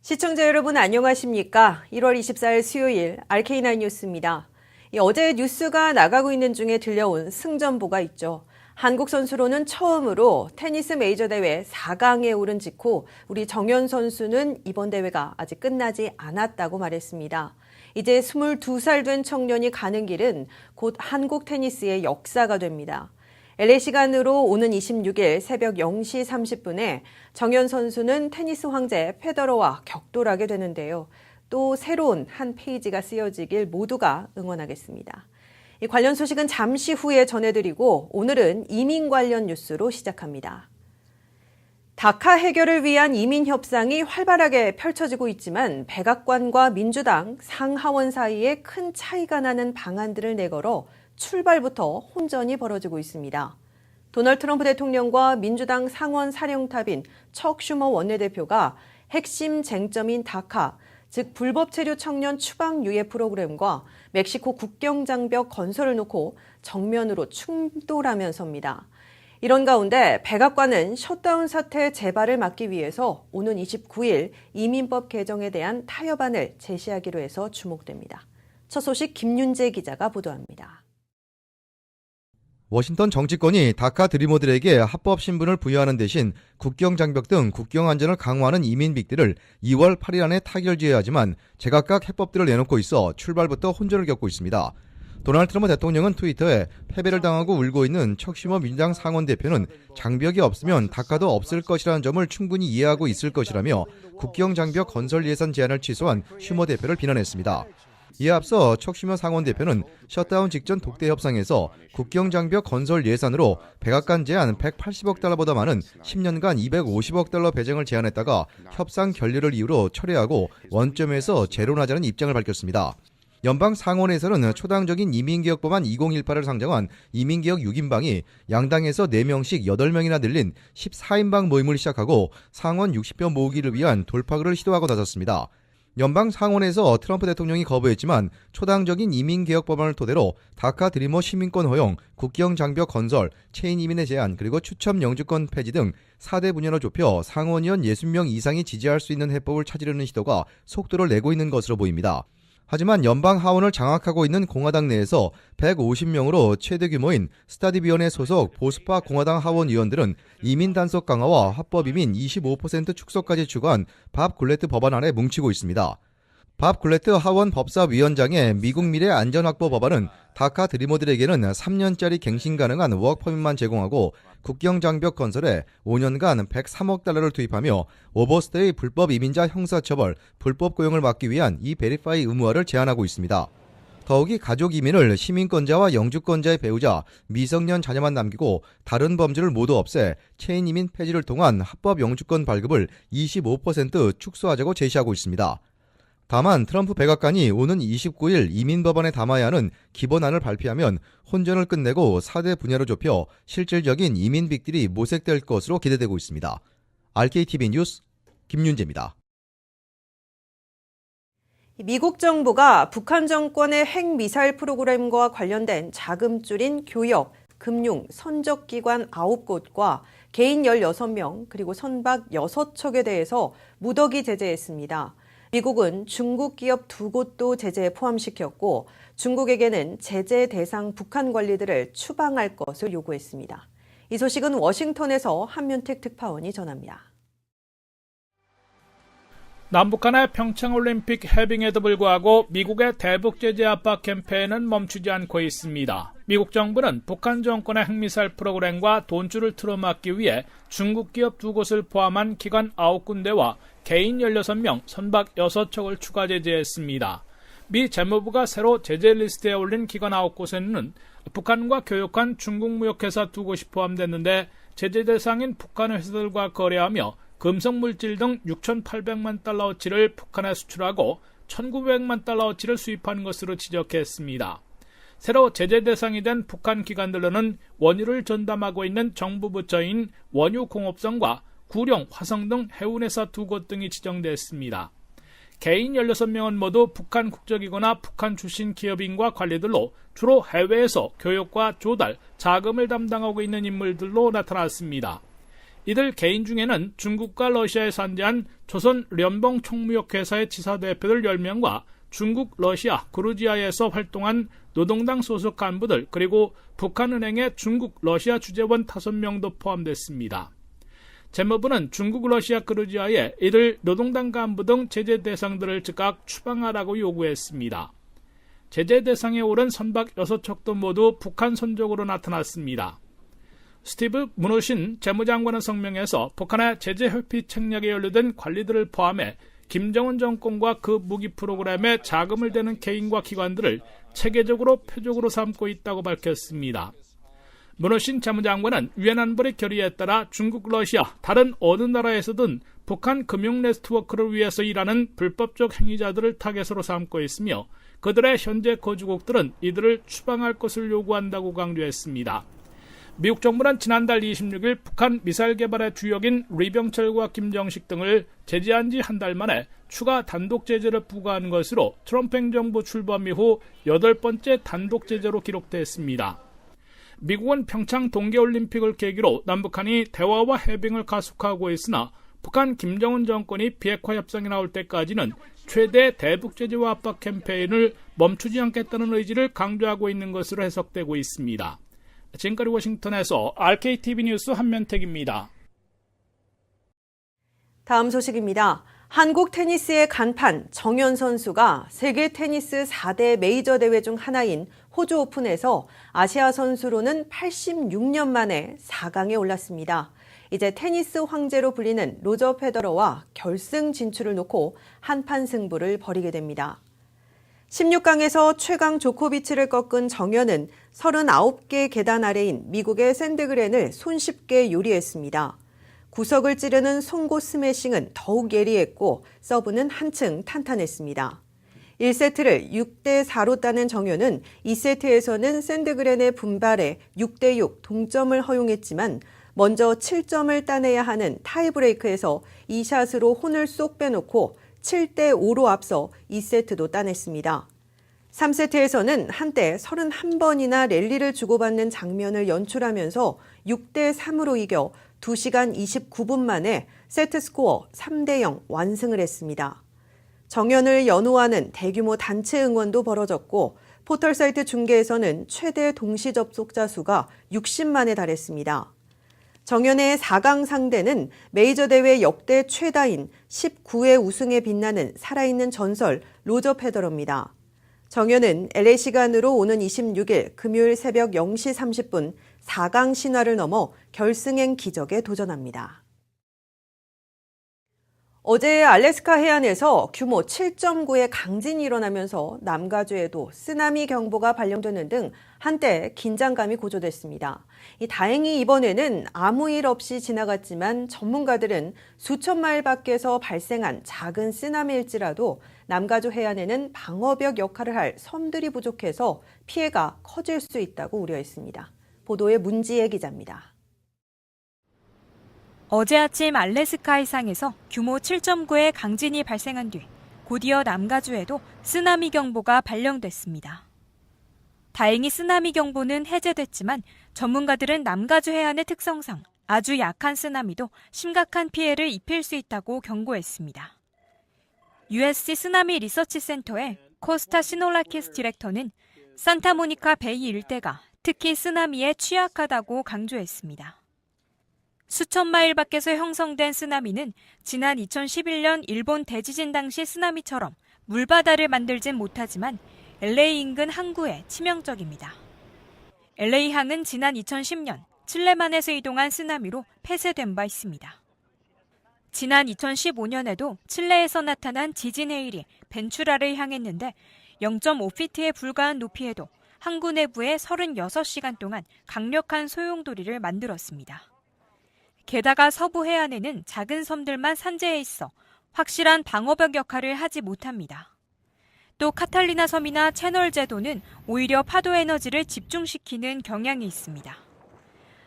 시청자 여러분 안녕하십니까? 1월 24일 수요일 RK9 뉴스입니다. 어제 뉴스가 나가고 있는 중에 들려온 승전보가 있죠. 한국 선수로는 처음으로 테니스 메이저 대회 4강에 오른 직후 우리 정연 선수는 이번 대회가 아직 끝나지 않았다고 말했습니다. 이제 22살 된 청년이 가는 길은 곧 한국 테니스의 역사가 됩니다. LA 시간으로 오는 26일 새벽 0시 30분에 정연 선수는 테니스 황제 페더러와 격돌하게 되는데요. 또 새로운 한 페이지가 쓰여지길 모두가 응원하겠습니다. 이 관련 소식은 잠시 후에 전해드리고 오늘은 이민 관련 뉴스로 시작합니다. 다카 해결을 위한 이민 협상이 활발하게 펼쳐지고 있지만 백악관과 민주당 상하원 사이에 큰 차이가 나는 방안들을 내걸어 출발부터 혼전이 벌어지고 있습니다. 도널드 트럼프 대통령과 민주당 상원 사령탑인 척 슈머 원내대표가 핵심 쟁점인 다카, 즉 불법 체류 청년 추방 유예 프로그램과 멕시코 국경 장벽 건설을 놓고 정면으로 충돌하면서입니다. 이런 가운데 백악관은 셧다운 사태 재발을 막기 위해서 오는 29일 이민법 개정에 대한 타협안을 제시하기로 해서 주목됩니다. 첫 소식 김윤재 기자가 보도합니다. 워싱턴 정치권이 다카 드리머들에게 합법 신분을 부여하는 대신 국경 장벽 등 국경 안전을 강화하는 이민 빅딜을 2월 8일 안에 타결지어야 하지만 제각각 해법들을 내놓고 있어 출발부터 혼전을 겪고 있습니다. 도널드 트럼프 대통령은 트위터에 패배를 당하고 울고 있는 척 슈머 민주당 상원 대표는 장벽이 없으면 다카도 없을 것이라는 점을 충분히 이해하고 있을 것이라며 국경 장벽 건설 예산 제안을 취소한 슈머 대표를 비난했습니다. 이에 앞서 척 슈머 상원 대표는 셧다운 직전 독대 협상에서 국경 장벽 건설 예산으로 백악관 제안 180억 달러보다 많은 10년간 250억 달러 배정을 제안했다가 협상 결렬을 이유로 철회하고 원점에서 재론하자는 입장을 밝혔습니다. 연방 상원에서는 초당적인 이민개혁법안 2018을 상정한 이민개혁 6인방이 양당에서 4명씩 8명이나 늘린 14인방 모임을 시작하고 상원 60표 모으기를 위한 돌파구를 시도하고 나섰습니다. 연방 상원에서 트럼프 대통령이 거부했지만 초당적인 이민개혁 법안을 토대로 다카 드리머 시민권 허용, 국경 장벽 건설, 체인 이민의 제한, 그리고 추첨 영주권 폐지 등 4대 분야로 좁혀 상원의원 60명 이상이 지지할 수 있는 해법을 찾으려는 시도가 속도를 내고 있는 것으로 보입니다. 하지만 연방 하원을 장악하고 있는 공화당 내에서 150명으로 최대 규모인 스타디비언에 소속 보수파 공화당 하원 의원들은 이민 단속 강화와 합법 이민 25% 축소까지 추구한 밥 굴레트 법안안에 뭉치고 있습니다. 밥 굴레트 하원 법사위원장의 미국 미래 안전확보 법안은 다카 드리머들에게는 3년짜리 갱신 가능한 워크퍼밋만 제공하고 국경 장벽 건설에 5년간 103억 달러를 투입하며 오버스테이 불법 이민자 형사처벌, 불법 고용을 막기 위한 이 베리파이 의무화를 제한하고 있습니다. 더욱이 가족 이민을 시민권자와 영주권자의 배우자, 미성년 자녀만 남기고 다른 범주를 모두 없애 체인 이민 폐지를 통한 합법 영주권 발급을 25% 축소하자고 제시하고 있습니다. 다만 트럼프 백악관이 오는 29일 이민법안에 담아야 하는 기본안을 발표하면 혼전을 끝내고 4대 분야로 좁혀 실질적인 이민 빅딜이 모색될 것으로 기대되고 있습니다. RKTV 뉴스 김윤재입니다. 미국 정부가 북한 정권의 핵미사일 프로그램과 관련된 자금줄인 교역, 금융, 선적기관 9곳과 개인 16명 그리고 선박 6척에 대해서 무더기 제재했습니다. 미국은 중국 기업 2곳도 제재에 포함시켰고 중국에게는 제재 대상 북한 관리들을 추방할 것을 요구했습니다. 이 소식은 워싱턴에서 한면택 특파원이 전합니다. 남북한의 평창올림픽 해빙에도 불구하고 미국의 대북 제재 압박 캠페인은 멈추지 않고 있습니다. 미국 정부는 북한 정권의 핵미사일 프로그램과 돈줄을 틀어막기 위해 중국 기업 2곳을 포함한 기관 9군데와 개인 16명, 선박 6척을 추가 제재했습니다. 미 재무부가 새로 제재 리스트에 올린 기관 9곳에는 북한과 교역한 중국 무역회사 2곳이 포함됐는데 제재 대상인 북한 회사들과 거래하며 금속물질 등 6,800만 달러어치를 북한에 수출하고 1,900만 달러어치를 수입한 것으로 지적했습니다. 새로 제재 대상이 된 북한 기관들로는 원유를 전담하고 있는 정부 부처인 원유공업성과 구룡, 화성 등 해운회사 2곳 등이 지정됐습니다. 개인 16명은 모두 북한 국적이거나 북한 출신 기업인과 관리들로 주로 해외에서 교역과 조달, 자금을 담당하고 있는 인물들로 나타났습니다. 이들 개인 중에는 중국과 러시아에 산재한 조선 련봉총무역회사의 지사 대표들 10명과 중국, 러시아, 그루지아에서 활동한 노동당 소속 간부들 그리고 북한은행의 중국, 러시아 주재원 5명도 포함됐습니다. 재무부는 중국, 러시아, 그루지아에 이들 노동당 간부 등 제재 대상들을 즉각 추방하라고 요구했습니다. 제재 대상에 오른 선박 6척도 모두 북한 선적으로 나타났습니다. 스티브 무누신 재무장관은 성명에서 북한의 제재 회피 책략에 연루된 관리들을 포함해 김정은 정권과 그 무기 프로그램에 자금을 대는 개인과 기관들을 체계적으로 표적으로 삼고 있다고 밝혔습니다. 무누신 재무장관은 유엔 안보리 결의에 따라 중국, 러시아, 다른 어느 나라에서든 북한 금융 네트워크를 위해서 일하는 불법적 행위자들을 타겟으로 삼고 있으며 그들의 현재 거주국들은 이들을 추방할 것을 요구한다고 강조했습니다. 미국 정부는 지난달 26일 북한 미사일 개발의 주역인 리병철과 김정식 등을 제재한 지 한 달 만에 추가 단독 제재를 부과한 것으로 트럼프 행정부 출범 이후 8번째 단독 제재로 기록됐습니다. 미국은 평창 동계올림픽을 계기로 남북한이 대화와 해빙을 가속화하고 있으나 북한 김정은 정권이 비핵화 협상에 나올 때까지는 최대 대북 제재와 압박 캠페인을 멈추지 않겠다는 의지를 강조하고 있는 것으로 해석되고 있습니다. 지금까지 워싱턴에서 RKTV 뉴스 한면택입니다. 다음 소식입니다. 한국 테니스의 간판 정연 선수가 세계 테니스 4대 메이저 대회 중 하나인 호주 오픈에서 아시아 선수로는 86년 만에 4강에 올랐습니다. 이제 테니스 황제로 불리는 로저 페더러와 결승 진출을 놓고 한판 승부를 벌이게 됩니다. 16강에서 최강 조코비치를 꺾은 정연은 39개 계단 아래인 미국의 샌드그렌을 손쉽게 요리했습니다. 구석을 찌르는 송곳 스매싱은 더욱 예리했고 서브는 한층 탄탄했습니다. 1세트를 6대4로 따낸 정연은 2세트에서는 샌드그렌의 분발에 6대6 동점을 허용했지만 먼저 7점을 따내야 하는 타이브레이크에서 2샷으로 혼을 쏙 빼놓고 7대5로 앞서 2세트도 따냈습니다. 3세트에서는 한때 31번이나 랠리를 주고받는 장면을 연출하면서 6대3으로 이겨 2시간 29분 만에 세트 스코어 3대0 완승을 했습니다. 정연을 연호하는 대규모 단체 응원도 벌어졌고 포털 사이트 중계에서는 최대 동시 접속자 수가 60만에 달했습니다. 정연의 4강 상대는 메이저 대회 역대 최다인 19회 우승에 빛나는 살아있는 전설 로저 페더러입니다. 정연은 LA 시간으로 오는 26일 금요일 새벽 0시 30분 4강 신화를 넘어 결승행 기적에 도전합니다. 어제 알래스카 해안에서 규모 7.9의 강진이 일어나면서 남가주에도 쓰나미 경보가 발령되는 등 한때 긴장감이 고조됐습니다. 다행히 이번에는 아무 일 없이 지나갔지만 전문가들은 수천 마일 밖에서 발생한 작은 쓰나미일지라도 남가주 해안에는 방어벽 역할을 할 섬들이 부족해서 피해가 커질 수 있다고 우려했습니다. 보도에 문지혜 기자입니다. 어제 아침 알래스카 해상에서 규모 7.9의 강진이 발생한 뒤 곧이어 남가주에도 쓰나미 경보가 발령됐습니다. 다행히 쓰나미 경보는 해제됐지만 전문가들은 남가주 해안의 특성상 아주 약한 쓰나미도 심각한 피해를 입힐 수 있다고 경고했습니다. USC 쓰나미 리서치 센터의 코스타 시놀라키스 디렉터는 산타모니카 베이 일대가 특히 쓰나미에 취약하다고 강조했습니다. 수천 마일 밖에서 형성된 쓰나미는 지난 2011년 일본 대지진 당시 쓰나미처럼 물바다를 만들진 못하지만 LA 인근 항구에 치명적입니다. LA항은 지난 2010년 칠레만에서 이동한 쓰나미로 폐쇄된 바 있습니다. 지난 2015년에도 칠레에서 나타난 지진 해일이 벤추라를 향했는데 0.5피트에 불과한 높이에도 항구 내부에 36시간 동안 강력한 소용돌이를 만들었습니다. 게다가 서부 해안에는 작은 섬들만 산재해 있어 확실한 방어벽 역할을 하지 못합니다. 또 카탈리나 섬이나 채널 제도는 오히려 파도 에너지를 집중시키는 경향이 있습니다.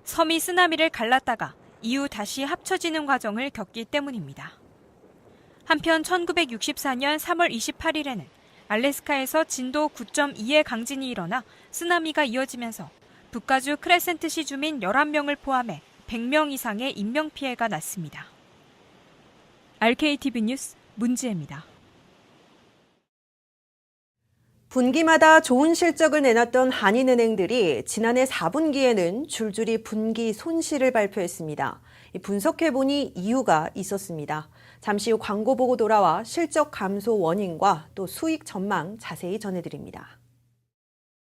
섬이 쓰나미를 갈랐다가 이후 다시 합쳐지는 과정을 겪기 때문입니다. 한편 1964년 3월 28일에는 알래스카에서 진도 9.2의 강진이 일어나 쓰나미가 이어지면서 북가주 크레센트시 주민 11명을 포함해 100명 이상의 인명피해가 났습니다. RKTV 뉴스 문지혜입니다. 분기마다 좋은 실적을 내놨던 한인은행들이 지난해 4분기에는 줄줄이 분기 손실을 발표했습니다. 분석해보니 이유가 있었습니다. 잠시 후 광고 보고 돌아와 실적 감소 원인과 또 수익 전망 자세히 전해드립니다.